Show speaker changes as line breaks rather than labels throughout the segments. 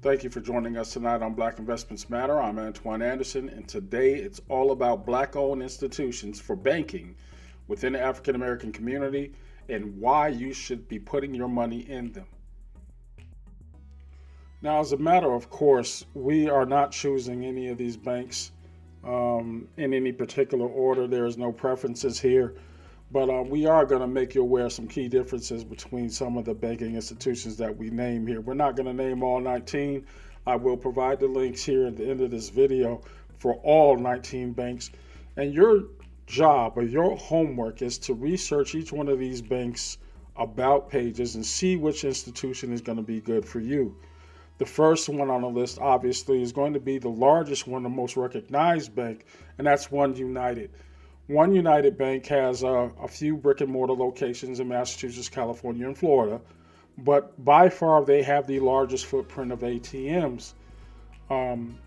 Thank you for joining us tonight on Black Investments Matter. I'm Antoine Anderson, and today it's all about Black-owned institutions for banking within the African American community and why you should be putting your money in them. Now, as a matter of course, we are not choosing any of these banks in any particular order. There is no preferences here. But we are going to make you aware of some key differences between some of the banking institutions that we name here. We're not going to name all 19. I will provide the links here at the end of this video for all 19 banks. And your job or your homework is to research each one of these banks' about pages and see which institution is going to be good for you. The first one on the list, obviously, is going to be the largest one, the most recognized bank, and that's OneUnited. OneUnited Bank has a few brick and mortar locations in Massachusetts, California, and Florida, but by far they have the largest footprint of ATMs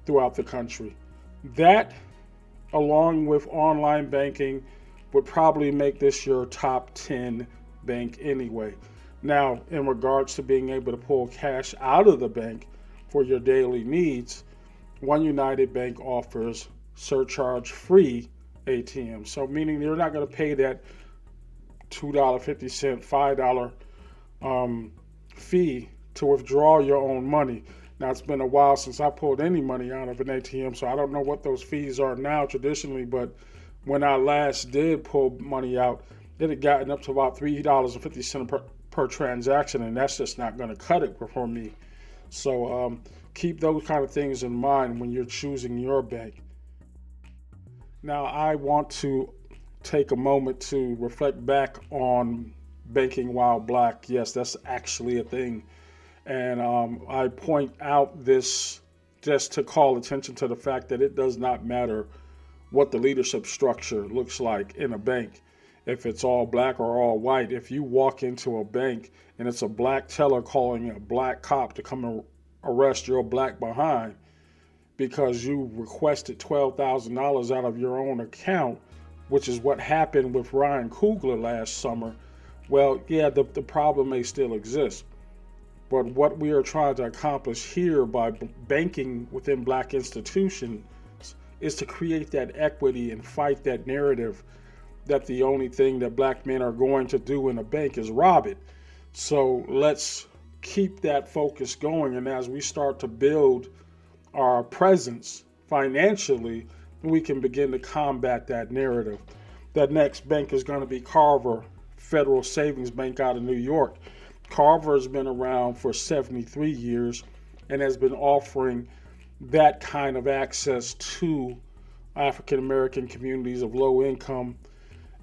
throughout the country. That, along with online banking, would probably make this your top 10 bank anyway. Now, in regards to being able to pull cash out of the bank for your daily needs, OneUnited Bank offers surcharge-free ATM. So meaning you're not going to pay that $2.50, $5 fee to withdraw your own money. Now, it's been a while since I pulled any money out of an ATM, so I don't know what those fees are now traditionally, but when I last did pull money out, it had gotten up to about $3.50 per transaction, and that's just not going to cut it for me. So keep those kind of things in mind when you're choosing your bank. Now, I want to take a moment to reflect back on banking while black. Yes, that's actually a thing. And I point out this just to call attention to the fact that it does not matter what the leadership structure looks like in a bank. If it's all black or all white, if you walk into a bank and it's a black teller calling a black cop to come and arrest your black behind, because you requested $12,000 out of your own account, which is what happened with Ryan Coogler last summer, well, yeah, the problem may still exist. But what we are trying to accomplish here by banking within black institutions is to create that equity and fight that narrative that the only thing that black men are going to do in a bank is rob it. So let's keep that focus going, and as we start to build our presence financially, we can begin to combat that narrative. That next bank is going to be Carver Federal Savings Bank out of New York. Carver has been around for 73 years and has been offering that kind of access to African American communities of low income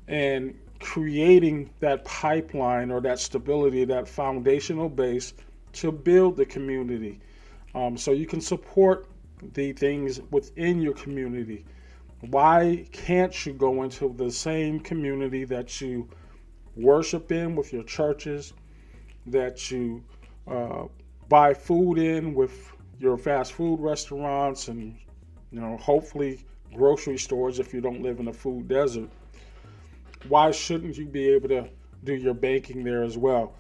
and creating that pipeline or that stability, that foundational base to build the community. So you can support the things within your community. Why can't you go into the same community that you worship in with your churches, that you buy food in with your fast food restaurants and hopefully grocery stores if you don't live in a food desert? Why shouldn't you be able to do your banking there as well?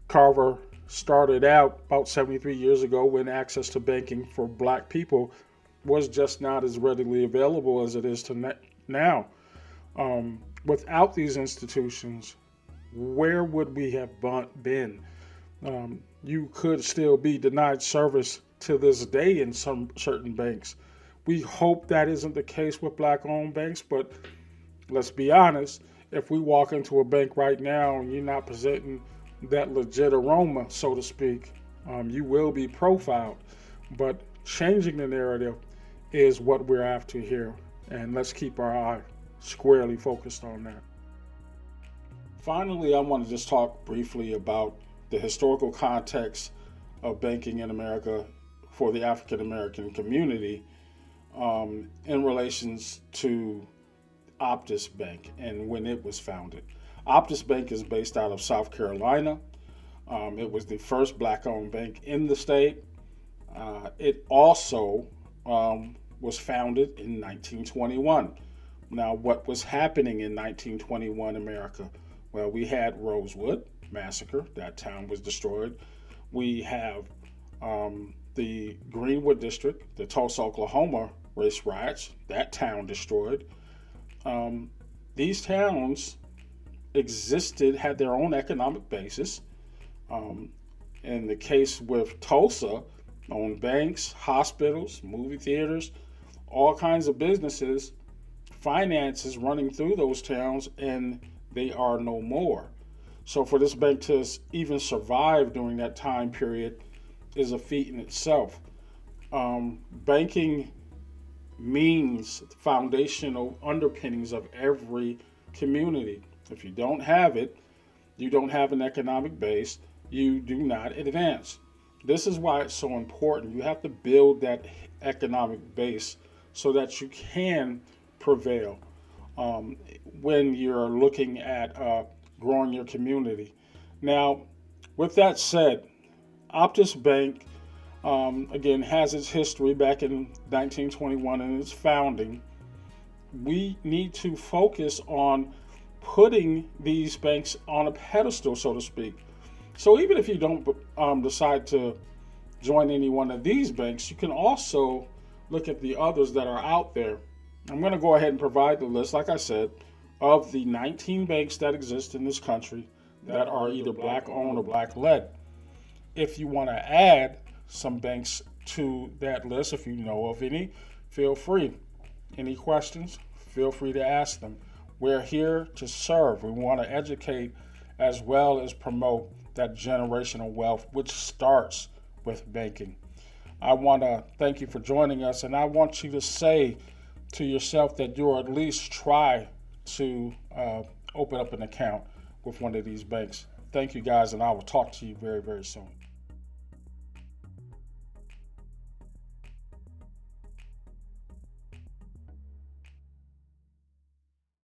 Carver started out about 73 years ago when access to banking for black people was just not as readily available as it is now. Without these institutions, where would we have been? You could still be denied service to this day in some certain banks. We hope that isn't the case with black-owned banks, but let's be honest, if we walk into a bank right now and you're not presenting that legit aroma, so to speak, you will be profiled. But changing the narrative is what we're after here, and let's keep our eye squarely focused on that. Finally, I want to just talk briefly about the historical context of banking in America for the African American community in relations to Optus Bank and when it was founded. Optus Bank is based out of South Carolina. It was the first black-owned bank in the state. It also was founded in 1921. Now, what was happening in 1921 America? Well, we had Rosewood Massacre. That town was destroyed. We have The Greenwood District, the Tulsa, Oklahoma race riots, that town destroyed. Um, these towns existed, had their own economic basis. Um, in the case with Tulsa, owned banks, hospitals, movie theaters, all kinds of businesses, finances running through those towns, and they are no more. So for this bank to even survive during that time period is a feat in itself. Banking means foundational underpinnings of every community. If you don't have it, you don't have an economic base, you do not advance. This is why it's so important. You have to build that economic base so that you can prevail um, when you're looking at growing your community. Now, with that said, Optus Bank, again, has its history back in 1921 and its founding. We need to focus on putting these banks on a pedestal, so to speak. So even if you don't decide to join any one of these banks, you can also look at the others that are out there. I'm going to go ahead and provide the list, like I said, of the 19 banks that exist in this country that are either black owned or black led. If you want to add some banks to that list, if you know of any, feel free. Any questions? Feel free to ask them. We're here to serve. We want to educate as well as promote that generational wealth, which starts with banking. I want to thank you for joining us, and I want you to say to yourself that you'll at least try to open up an account with one of these banks. Thank you guys, and I will talk to you very, very soon.